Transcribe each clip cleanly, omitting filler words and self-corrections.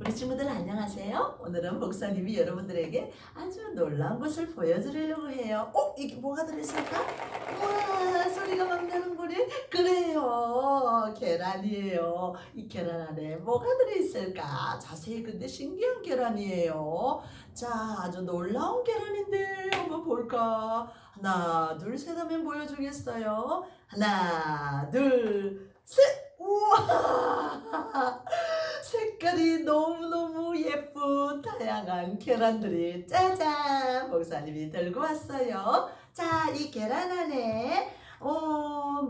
우리 친구들 안녕하세요. 오늘은 목사님이 여러분들에게 아주 놀라운 것을 보여드리려고 해요. 이게 뭐가 들어있을까? 우와, 소리가 막 나는 거리? 그래요, 계란이에요. 이 계란 안에 뭐가 들어있을까? 자세히 근데 신기한 계란이에요. 자, 아주 놀라운 계란인데 한번 볼까? 하나, 둘, 셋 하면 보여주겠어요. 하나, 둘, 셋! 우와! 색깔이 너무너무 예쁜 다양한 계란들이 짜잔 목사님이 들고 왔어요. 자, 이 계란 안에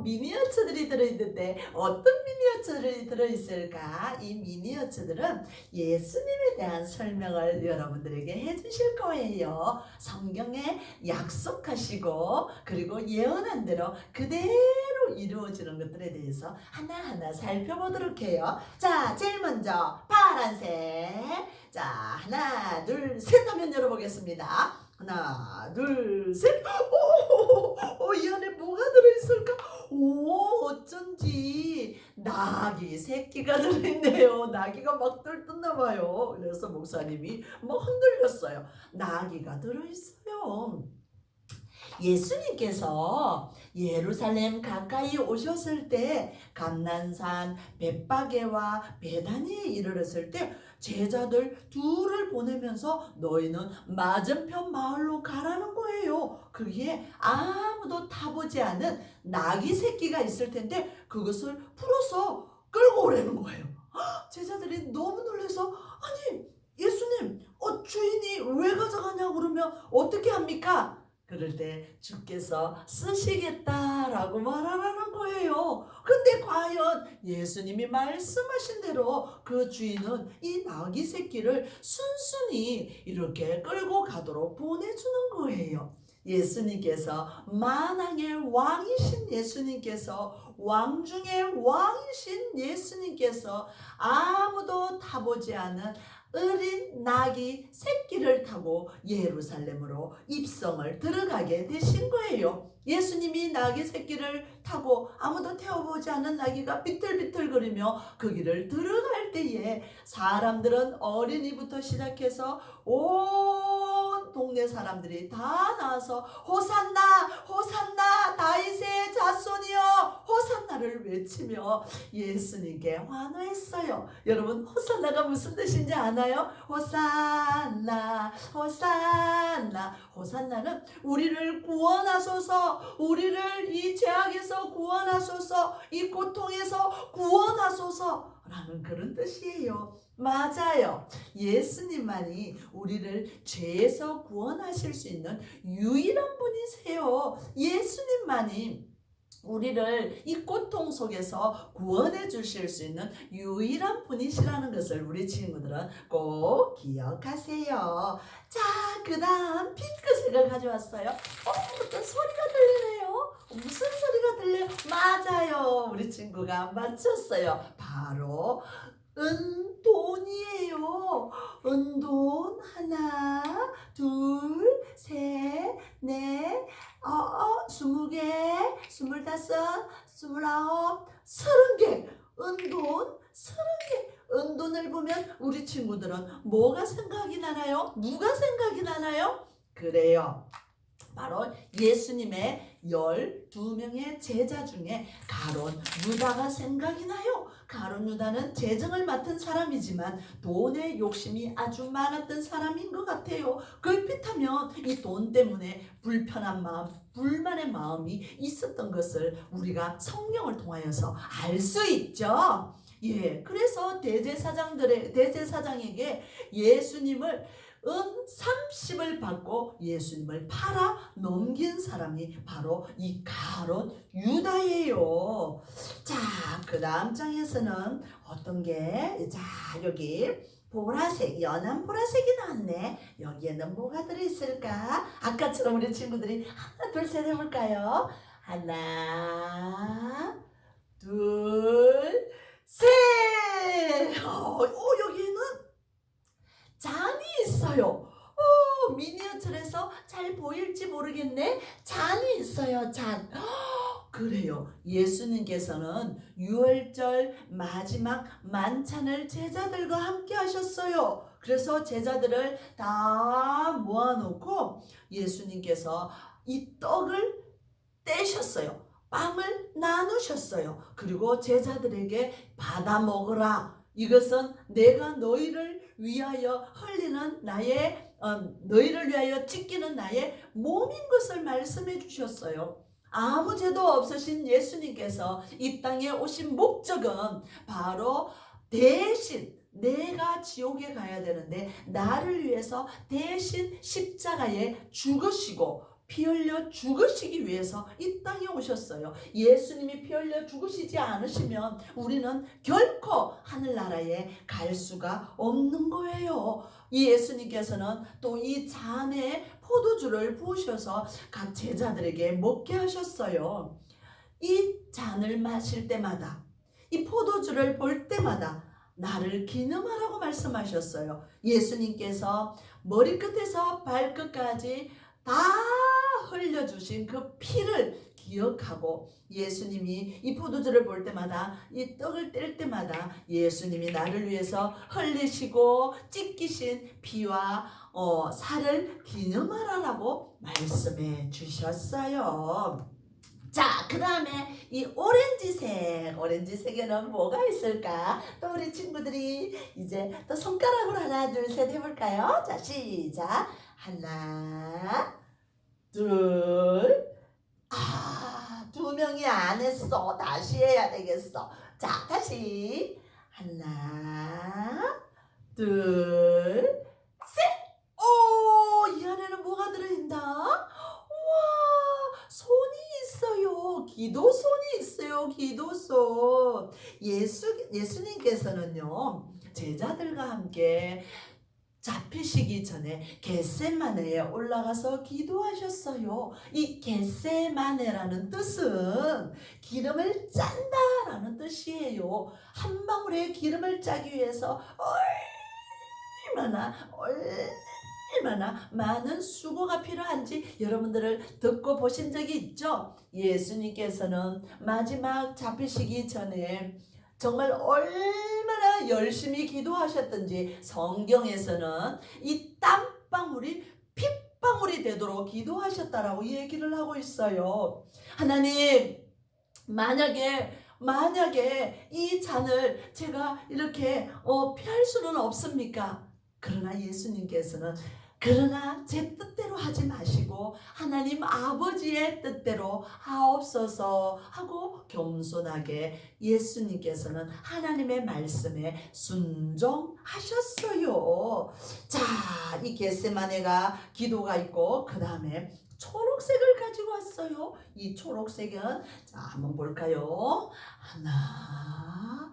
미니어처들이 들어있는데 어떤 미니어처들이 들어있을까? 이 미니어처들은 예수님에 대한 설명을 여러분들에게 해주실 거예요. 성경에 약속하시고 그리고 예언한 대로 그대로 이루어지는 것들에 대해서 하나하나 살펴보도록 해요. 자, 제일 먼저 파란색. 자, 하나, 둘, 셋 하면 열어보겠습니다. 하나, 둘, 셋. 이 안에 뭐가 들어있을까? 어쩐지 나귀 새끼가 들어있네요. 나귀가 막 들떴나 봐요. 그래서 목사님이 막 흔들렸어요. 나귀가 들어있어요. 예수님께서 예루살렘 가까이 오셨을 때 감난산 벳바게와 베다니에 이르렀을 때 제자들 둘을 보내면서 너희는 맞은편 마을로 가라는 거예요. 거기에 아무도 타보지 않은 나귀 새끼가 있을 텐데 그것을 풀어서 끌고 오라는 거예요. 제자들이 너무 놀라서 아니 예수님 주인이 왜 가져가냐고 그러면 어떻게 합니까? 그럴 때 주께서 쓰시겠다라고 말하라는 거예요. 근데 과연 예수님이 말씀하신 대로 그 주인은 이 나귀 새끼를 순순히 이렇게 끌고 가도록 보내주는 거예요. 예수님께서 만왕의 왕이신 예수님께서 왕 중에 왕이신 예수님께서 아무도 타보지 않은 어린 나귀 새끼를 타고 예루살렘으로 입성을 들어가게 되신 거예요. 예수님이 나귀 새끼를 타고 아무도 태워보지 않은 나귀가 비틀비틀거리며 그 길을 들어갈 때에 사람들은 어린이부터 시작해서 온 동네 사람들이 다 나와서 호산나 호산나 다윗의 자손이여 호산나를 외치며 예수님께 환호했어요. 여러분 호산나가 무슨 뜻인지 아나요? 호산나 호산나. 호산나는 우리를 구원하소서, 우리를 이 죄악에서 구원하소서, 이 고통에서 구원하소서 라는 그런 뜻이에요. 맞아요. 예수님만이 우리를 죄에서 구원하실 수 있는 유일한 분이세요. 예수님만이 우리를 이 고통 속에서 구원해 주실 수 있는 유일한 분이시라는 것을 우리 친구들은 꼭 기억하세요. 자, 그 다음 핑크색을 가져왔어요. 어떤 소리가 들리네요. 무슨 소리가 들려요? 맞아요. 우리 친구가 맞췄어요. 바로 은돈이에요. 은돈 하나, 둘, 셋, 넷, 20개, 25, 29, 30개. 은돈 30개. 은돈을 보면 우리 친구들은 뭐가 생각이 나나요? 누가 생각이 나나요? 그래요. 바로 예수님의 12명의 제자 중에 가룟 유다가 생각이 나요. 가룟 유다는 재정을 맡은 사람이지만 돈의 욕심이 아주 많았던 사람인 것 같아요. 그렇다면 이 돈 때문에 불편한 마음, 불만의 마음이 있었던 것을 우리가 성경을 통하여서 알 수 있죠. 그래서 대제사장에게 예수님을 은 30을 받고 예수님을 팔아 넘긴 사람이 바로 이 가룟 유다예요. 자, 그 다음 장에서는 어떤 게, 자, 여기 보라색, 연한 보라색이 나왔네. 여기에는 뭐가 들어있을까? 아까처럼 우리 친구들이 하나, 둘, 셋 해볼까요? 하나, 둘, 셋! 여기에는 잔이 있어요. 미니어처에서 잘 보일지 모르겠네. 잔이 있어요. 잔. 그 그래요. 예수님께서는 유월절 마지막 만찬을 제자들과 함께 하셨어요. 그래서 제자들을 다 모아놓고 예수님께서 이 떡을 떼셨어요. 빵을 나누셨어요. 그리고 제자들에게 받아 먹으라. 이것은 내가 너희를 위하여 흘리는 나의 너희를 위하여 찢기는 나의 몸인 것을 말씀해 주셨어요. 아무 죄도 없으신 예수님께서 이 땅에 오신 목적은 바로 대신 내가 지옥에 가야 되는데 나를 위해서 대신 십자가에 죽으시고 피 흘려 죽으시기 위해서 이 땅에 오셨어요. 예수님이 피 흘려 죽으시지 않으시면 우리는 결코 하늘나라에 갈 수가 없는 거예요. 이 예수님께서는 또 이 잔에 포도주를 부으셔서 각 제자들에게 먹게 하셨어요. 이 잔을 마실 때마다, 이 포도주를 볼 때마다 나를 기념하라고 말씀하셨어요. 예수님께서 머리끝에서 발끝까지 다 흘려주신 그 피를 기억하고 예수님이 이 포도주를 볼 때마다 이 떡을 뗄 때마다 예수님이 나를 위해서 흘리시고 찢기신 피와 살을 기념하라고 말씀해 주셨어요. 자, 그 다음에 이 오렌지색에는 뭐가 있을까? 또 우리 친구들이 이제 또 손가락으로 하나, 둘, 셋 해볼까요? 자, 시작. 하나, 둘, 두 명이 안 했어. 다시 해야 되겠어. 자, 다시. 하나, 둘, 셋. 오, 이 안에는 뭐가 들어있나? 우와, 손이 있어요. 기도손이 있어요. 기도손. 예수님께서는요, 제자들과 함께 잡히시기 전에 겟세마네에 올라가서 기도하셨어요. 이 겟세마네라는 뜻은 기름을 짠다라는 뜻이에요. 한 방울의 기름을 짜기 위해서 얼마나 많은 수고가 필요한지 여러분들을 듣고 보신 적이 있죠? 예수님께서는 마지막 잡히시기 전에 정말 얼마나 열심히 기도하셨던지 성경에서는 이 땀방울이 핏방울이 되도록 기도하셨다라고 얘기를 하고 있어요. 하나님, 만약에 이 잔을 제가 이렇게 피할 수는 없습니까? 그러나 예수님께서는 그러나 제 뜻대로 하지 마시고 하나님 아버지의 뜻대로 하옵소서 하고 겸손하게 예수님께서는 하나님의 말씀에 순종하셨어요. 자, 이 겟세마네가 기도가 있고 그 다음에 초록색을 가지고 왔어요. 이 초록색은 자, 한번 볼까요? 하나,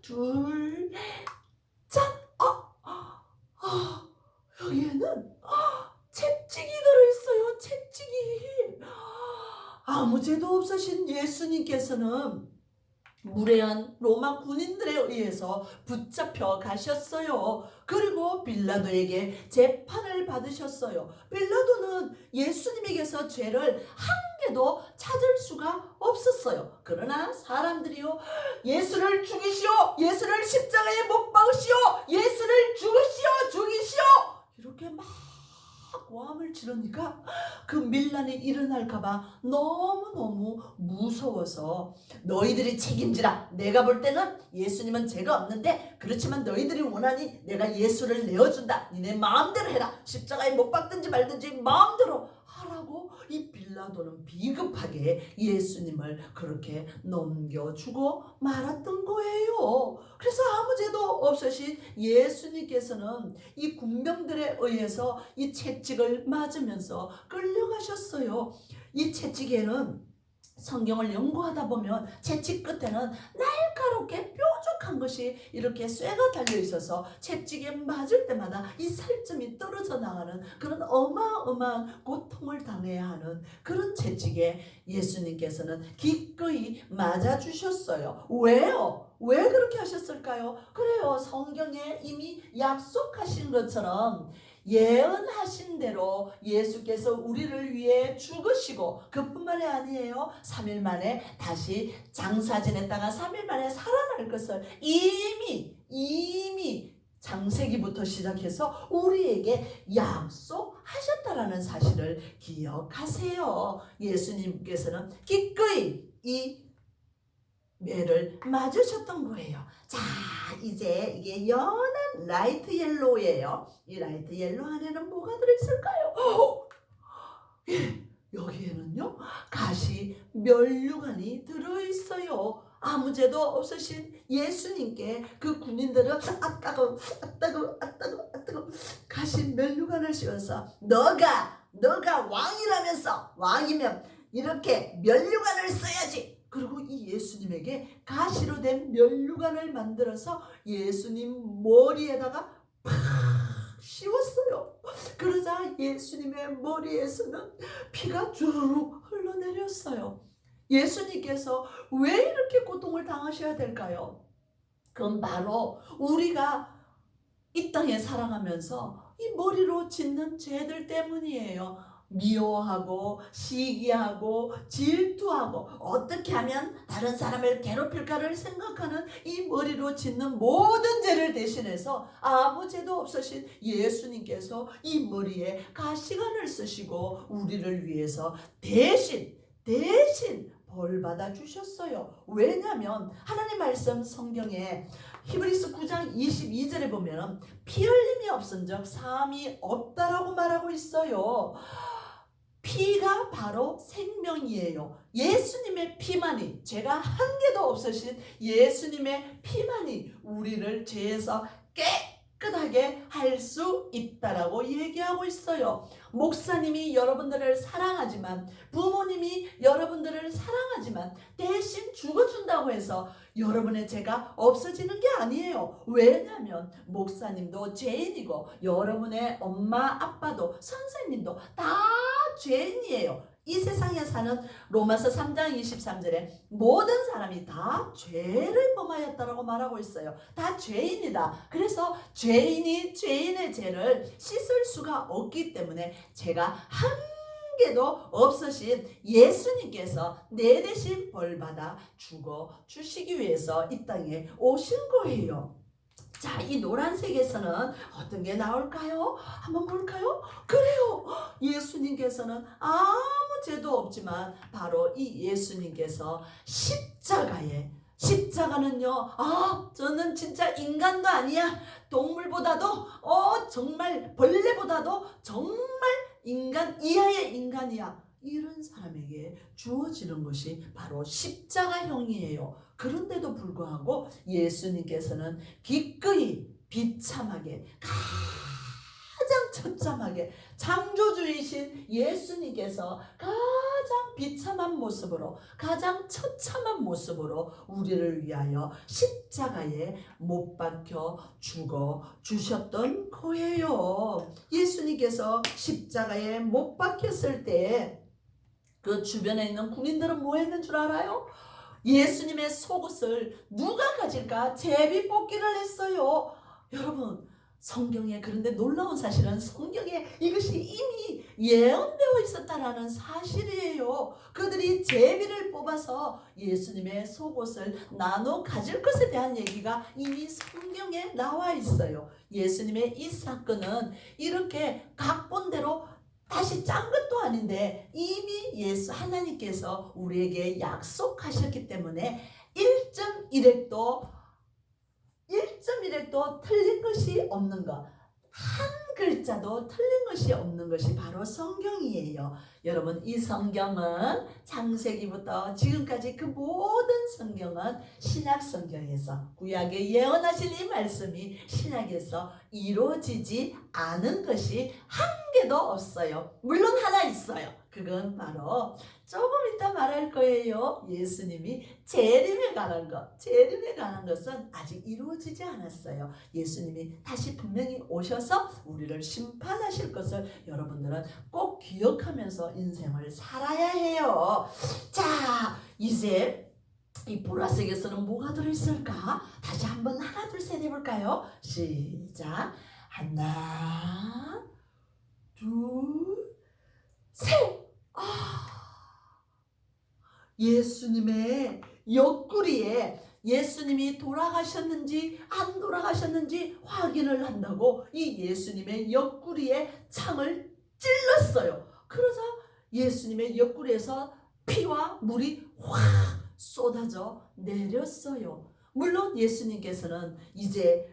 둘, 짠! 여기에는 채찍이 들어있어요. 채찍이. 아무 죄도 없으신 예수님께서는 무례한 로마 군인들에 의해서 붙잡혀 가셨어요. 그리고 빌라도에게 재판을 받으셨어요. 빌라도는 예수님에게서 죄를 한 개도 찾을 수가 없었어요. 그러나 사람들이요, 예수를 죽이시오, 예수를 십자가에 못 박으시오, 예수를 죽이시오 이렇게 막 고함을 지르니까 그 밀란이 일어날까봐 너무너무 무서워서 너희들이 책임지라. 내가 볼 때는 예수님은 죄가 없는데 그렇지만 너희들이 원하니 내가 예수를 내어준다. 니네 마음대로 해라. 십자가에 못 박든지 말든지 마음대로 하라고 이 빌라도는 비겁하게 예수님을 그렇게 넘겨주고 말았던 거예요. 그래서 아무 죄도 없으신 예수님께서는 이 군병들에 의해서 이 채찍을 맞으면서 끌려가셨어요. 이 채찍에는 성경을 연구하다 보면 채찍 끝에는 날카롭게 뾰족한 것이 이렇게 쇠가 달려 있어서 채찍에 맞을 때마다 이 살점이 떨어져 나가는 그런 어마어마한 고통을 당해야 하는 그런 채찍에 예수님께서는 기꺼이 맞아주셨어요. 왜요? 왜 그렇게 하셨을까요? 그래요. 성경에 이미 약속하신 것처럼 예언하신 대로 예수께서 우리를 위해 죽으시고 그뿐만이 아니에요. 3일 만에 다시 장사 지냈다가 3일 만에 살아날 것을 이미 창세기부터 시작해서 우리에게 약속하셨다라는 사실을 기억하세요. 예수님께서는 기꺼이 이 매를 맞으셨던 거예요. 자, 이제 이게 연한 라이트 옐로우예요. 이 라이트 옐로우 안에는 뭐가 들어있을까요? 예, 여기에는요 가시 면류관이 들어있어요. 아무 죄도 없으신 예수님께 그 군인들은 아따고 가시 면류관을 씌워서 너가 왕이라면서 왕이면 이렇게 면류관을 써야지. 그리고 이 예수님에게 가시로 된 면류관을 만들어서 예수님 머리에다가 팍 씌웠어요. 그러자 예수님의 머리에서는 피가 주르륵 흘러내렸어요. 예수님께서 왜 이렇게 고통을 당하셔야 될까요? 그건 바로 우리가 이 땅에 살아가면서 이 머리로 짓는 죄들 때문이에요. 미워하고 시기하고 질투하고 어떻게 하면 다른 사람을 괴롭힐까를 생각하는 이 머리로 짓는 모든 죄를 대신해서 아무 죄도 없으신 예수님께서 이 머리에 가시관을 쓰시고 우리를 위해서 대신 벌 받아 주셨어요. 왜냐하면 하나님 말씀 성경에 히브리서 9장 22절에 보면 피 흘림이 없은즉 사함이 없다라고 말하고 있어요. 피가 바로 생명이에요. 예수님의 피만이, 죄가 한 개도 없으신 예수님의 피만이 우리를 죄에서 깨끗하게 할 수 있다라고 얘기하고 있어요. 목사님이 여러분들을 사랑하지만, 부모님이 여러분들을 사랑하지만 대신 죽어준다고 해서 여러분의 죄가 없어지는 게 아니에요. 왜냐하면 목사님도 죄인이고 여러분의 엄마 아빠도 선생님도 다 죄인이에요. 이 세상에 사는 로마서 3장 23절에 모든 사람이 다 죄를 범하였다라고 말하고 있어요. 다 죄인이다. 그래서 죄인이 죄인의 죄를 씻을 수가 없기 때문에 죄가 한 개도 없으신 예수님께서 내 대신 벌받아 죽어 주시기 위해서 이 땅에 오신 거예요. 자, 이 노란색에서는 어떤 게 나올까요? 한번 볼까요? 그래요. 예수님께서는 아무 죄도 없지만 바로 이 예수님께서 십자가는요, 저는 진짜 인간도 아니야. 동물보다도 정말 벌레보다도 정말 인간 이하의 인간이야. 이런 사람에게 주어지는 것이 바로 십자가형이에요. 그런데도 불구하고 예수님께서는 기꺼이 비참하게 가장 처참하게 창조주이신 예수님께서 가장 비참한 모습으로 가장 처참한 모습으로 우리를 위하여 십자가에 못 박혀 죽어 주셨던 거예요. 예수님께서 십자가에 못 박혔을 때 그 주변에 있는 군인들은 뭐 했는 줄 알아요? 예수님의 속옷을 누가 가질까 제비 뽑기를 했어요. 여러분, 성경에, 그런데 놀라운 사실은 성경에 이것이 이미 예언되어 있었다라는 사실이에요. 그들이 제비를 뽑아서 예수님의 속옷을 나눠 가질 것에 대한 얘기가 이미 성경에 나와 있어요. 예수님의 이 사건은 이렇게 각본대로 다시 짠 것도 아닌데 이미 하나님께서 우리에게 약속하셨기 때문에 1.1획도 틀린 것이 없는 것, 한 글자도 틀린 것이 없는 것이 바로 성경이에요. 여러분, 이 성경은 창세기부터 지금까지 그 모든 성경은 신약 성경에서 구약에 예언하신 이 말씀이 신약에서 이루어지지 않은 것이 한 개도 없어요. 물론 하나 있어요. 그건 바로 조금 이따 말할 거예요. 예수님이 재림에 관한 것. 재림에 관한 것은 아직 이루어지지 않았어요. 예수님이 다시 분명히 오셔서 우리를 심판하실 것을 여러분들은 꼭 기억하면서 인생을 살아야 해요. 자, 이제 이 보라색에서는 뭐가 들어있을까? 다시 한번 하나 둘 셋 해볼까요? 시작. 하나, 둘, 셋. 예수님의 옆구리에 예수님이 돌아가셨는지 안 돌아가셨는지 확인을 한다고 이 예수님의 옆구리에 창을 찔렀어요. 그러자 예수님의 옆구리에서 피와 물이 확 쏟아져 내렸어요. 물론 예수님께서는 이제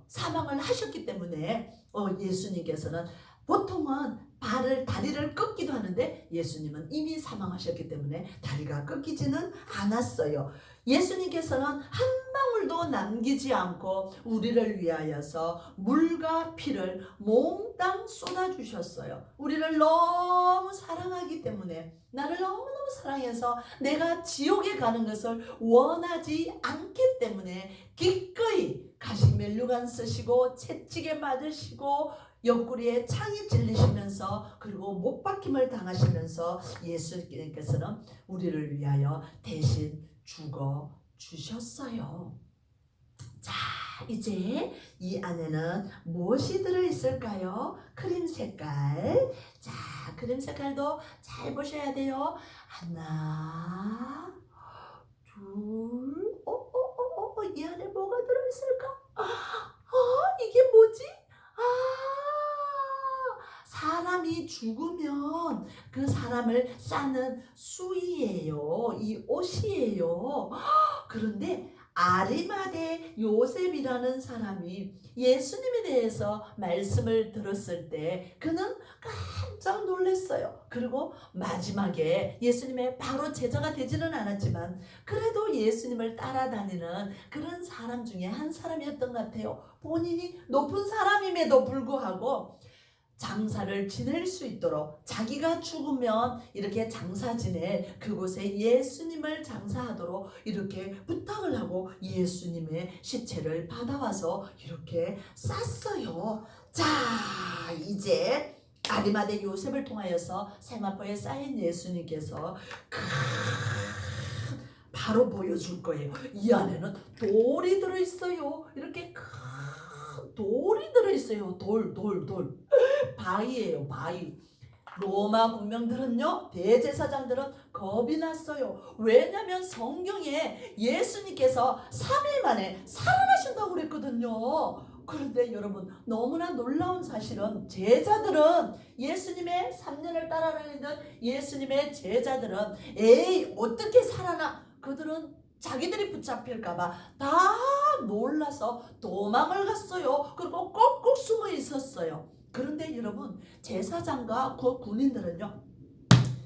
사망을 하셨기 때문에 예수님께서는 보통은 다리를 꺾기도 하는데 예수님은 이미 사망하셨기 때문에 다리가 꺾이지는 않았어요. 예수님께서는 한 방울도 남기지 않고 우리를 위하여서 물과 피를 몽땅 쏟아주셨어요. 우리를 너무 사랑하기 때문에, 나를 너무너무 사랑해서 내가 지옥에 가는 것을 원하지 않기 때문에 기꺼이 가시멜루간 쓰시고 채찍에 맞으시고 옆구리에 창이 찔리시면서 그리고 못 박힘을 당하시면서 예수님께서는 우리를 위하여 대신 죽어 주셨어요. 자, 이제 이 안에는 무엇이 들어있을까요? 크림 색깔. 자, 크림 색깔도 잘 보셔야 돼요. 하나, 둘, 이 안에 뭐가 들어있을까? 이게 뭐지? 사람이 죽으면 그 사람을 싸는 수의예요. 이 옷이에요. 그런데 아리마대 요셉이라는 사람이 예수님에 대해서 말씀을 들었을 때 그는 깜짝 놀랐어요. 그리고 마지막에 예수님의 바로 제자가 되지는 않았지만 그래도 예수님을 따라다니는 그런 사람 중에 한 사람이었던 것 같아요. 본인이 높은 사람임에도 불구하고 장사를 지낼 수 있도록 자기가 죽으면 이렇게 장사 지낼 그곳에 예수님을 장사하도록 이렇게 부탁을 하고 예수님의 시체를 받아와서 이렇게 쌌어요. 자, 이제 아리마대 요셉을 통하여서 세마포에 쌓인 예수님께서 바로 보여줄 거예요. 이 안에는 돌이 들어있어요. 이렇게 큰 돌이 들어있어요. 돌. 바위예요, 바위. 로마 문명들은요, 대제사장들은 겁이 났어요. 왜냐면 성경에 예수님께서 3일 만에 살아나신다고 그랬거든요. 그런데 여러분, 너무나 놀라운 사실은 제자들은 예수님의 3년을 따라다니던 예수님의 제자들은 에이 어떻게 살아나, 그들은 자기들이 붙잡힐까봐 다 놀라서 도망을 갔어요. 그리고 꼭꼭 숨어 있었어요. 그런데 여러분, 제사장과 그 군인들은요,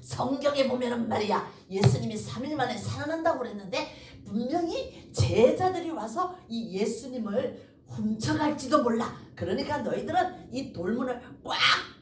성경에 보면은 말이야, 예수님이 3일 만에 살아난다고 그랬는데 분명히 제자들이 와서 이 예수님을 훔쳐갈지도 몰라. 그러니까 너희들은 이 돌문을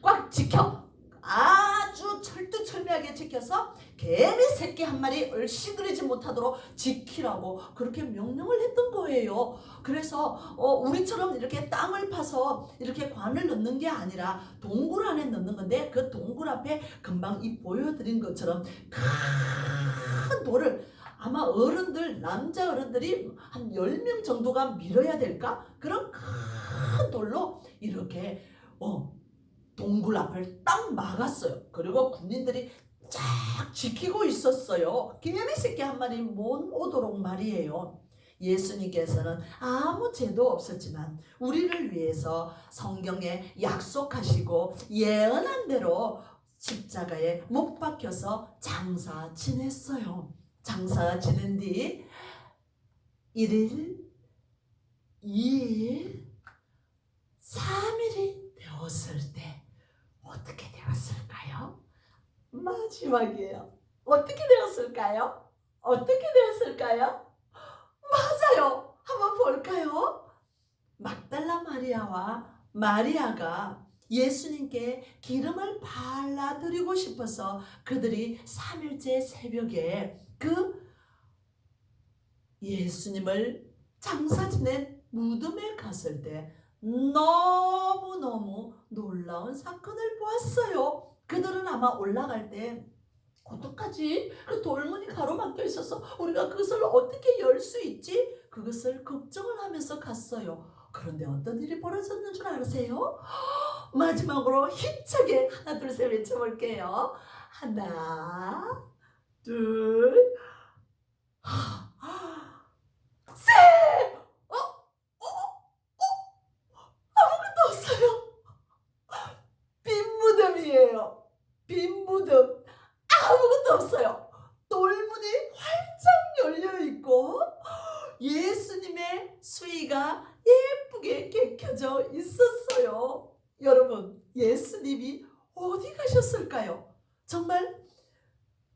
꽉꽉 지켜, 아주 철두철미하게 지켜서 개미 새끼 한 마리 얼씬거리지 못하도록 지키라고 그렇게 명령을 했던 거예요. 그래서 우리처럼 이렇게 땅을 파서 이렇게 관을 넣는 게 아니라 동굴 안에 넣는 건데, 그 동굴 앞에 금방 이 보여드린 것처럼 큰 돌을 아마 어른들, 남자 어른들이 한 10명 정도가 밀어야 될까? 그런 큰 돌로 이렇게 동굴 앞을 딱 막았어요. 그리고 군인들이 쫙 지키고 있었어요. 개미 새끼 한 마리 못 오도록 말이에요. 예수님께서는 아무 죄도 없었지만 우리를 위해서 성경에 약속하시고 예언한 대로 십자가에 못 박혀서 장사 지냈어요. 장사 지낸 뒤 1일, 2일, 3일이 되었을 때 어떻게 되었을까요? 마지막이에요. 어떻게 되었을까요? 어떻게 되었을까요? 맞아요. 한번 볼까요? 막달라 마리아와 마리아가 예수님께 기름을 발라드리고 싶어서 그들이 3일째 새벽에 그 예수님을 장사 지낸 무덤에 갔을 때 너무너무 놀라운 사건을 보았어요. 그들은 아마 올라갈 때 어떡하지? 그 돌문이 가로막혀 있어서 우리가 그것을 어떻게 열 수 있지? 그것을 걱정을 하면서 갔어요. 그런데 어떤 일이 벌어졌는 줄 아세요? 마지막으로 힘차게 하나 둘 셋 외쳐볼게요. 하나 둘 셋! 아무것도 없어요. 빈 무덤이에요. 빈 무덤. 아무것도 없어요. 돌문이 활짝 열려있고 예수님의 수의가 예쁘게 개켜져 있었어요. 여러분, 예수님이 어디 가셨을까요? 정말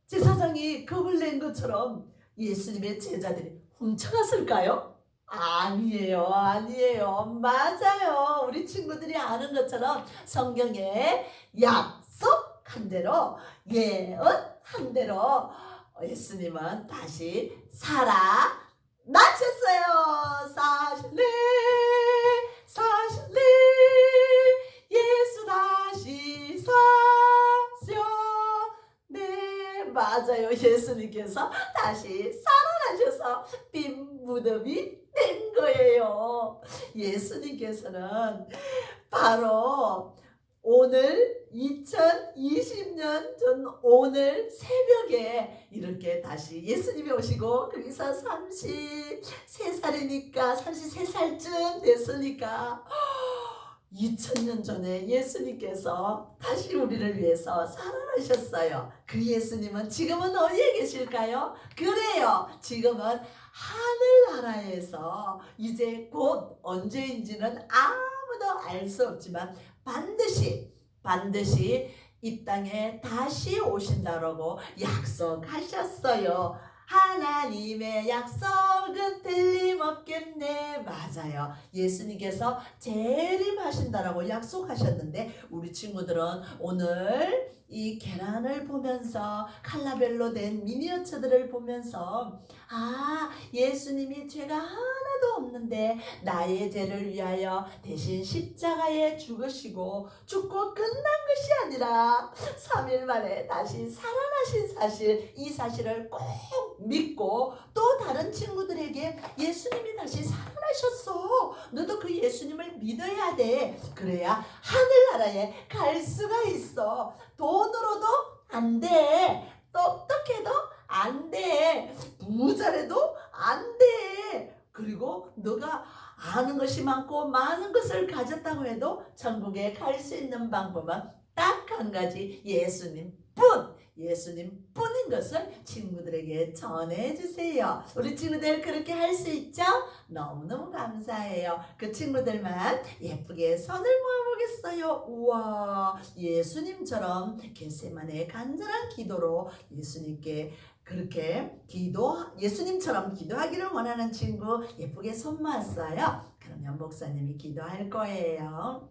제사장이 겁을 낸 것처럼 예수님의 제자들이 훔쳐갔을까요? 아니에요, 아니에요. 맞아요. 우리 친구들이 아는 것처럼 성경에 약속한 대로, 예언한 대로 예수님은 다시 살아나셨어요. 사실래, 사실래, 예수 다시 사셨네. 맞아요. 예수님께서 다시 살아나셔서 빈 무덤이 된 거예요. 예수님께서는 바로 오늘 2020년 전 오늘 새벽에 이렇게 다시 예수님이 오시고 거기서 33살이니까 33살쯤 됐으니까 2000년 전에 예수님께서 다시 우리를 위해서 살아나셨어요. 그 예수님은 지금은 어디에 계실까요? 그래요. 지금은 하늘나라에서 이제 곧 언제인지는 아무도 알 수 없지만 반드시 이 땅에 다시 오신다라고 약속하셨어요. 하나님의 약속은 틀림없겠네. 맞아요. 예수님께서 재림하신다라고 약속하셨는데 우리 친구들은 오늘 이 계란을 보면서 칼라별로 된 미니어처들을 보면서 예수님이 죄가 하나도 없는데 나의 죄를 위하여 대신 십자가에 죽으시고 죽고 끝난 것이 아니라 3일 만에 다시 살아나신 사실, 이 사실을 꼭 믿고 또 다른 친구들에게 예수님이 다시 살아나셨어. 너도 그 예수님을 믿어야 돼. 그래야 하늘나라에 갈 수가 있어. 돈으로도 안 돼. 똑똑해도 안 돼. 부자래도 안 돼. 그리고 너가 아는 것이 많고 많은 것을 가졌다고 해도 천국에 갈 수 있는 방법은 딱 한 가지, 예수님뿐인 것을 친구들에게 전해주세요. 우리 친구들 그렇게 할 수 있죠? 너무너무 감사해요. 그 친구들만 예쁘게 손을 모아보겠어요. 우와, 예수님처럼 겟세마네의 간절한 기도로 예수님께 그렇게 예수님처럼 기도하기를 원하는 친구 예쁘게 손 모았어요. 그러면 목사님이 기도할 거예요.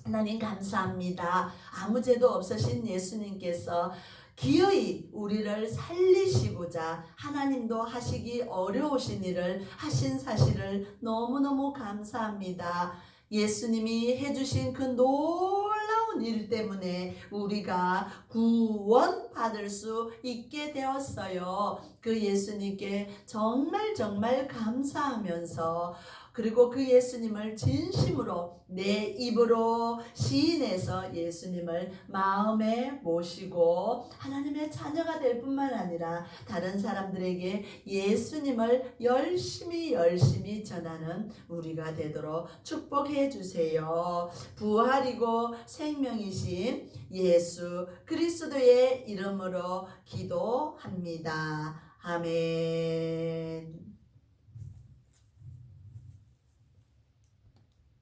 하나님 감사합니다. 아무 죄도 없으신 예수님께서 기어이 우리를 살리시고자 하나님도 하시기 어려우신 일을 하신 사실을 너무너무 감사합니다. 예수님이 해주신 그 놀라운 일 때문에 우리가 구원받을 수 있게 되었어요. 그 예수님께 정말 감사하면서 그리고 그 예수님을 진심으로 내 입으로 시인해서 예수님을 마음에 모시고 하나님의 자녀가 될 뿐만 아니라 다른 사람들에게 예수님을 열심히 전하는 우리가 되도록 축복해 주세요. 부활이고 생명이신 예수 그리스도의 이름으로 기도합니다. 아멘.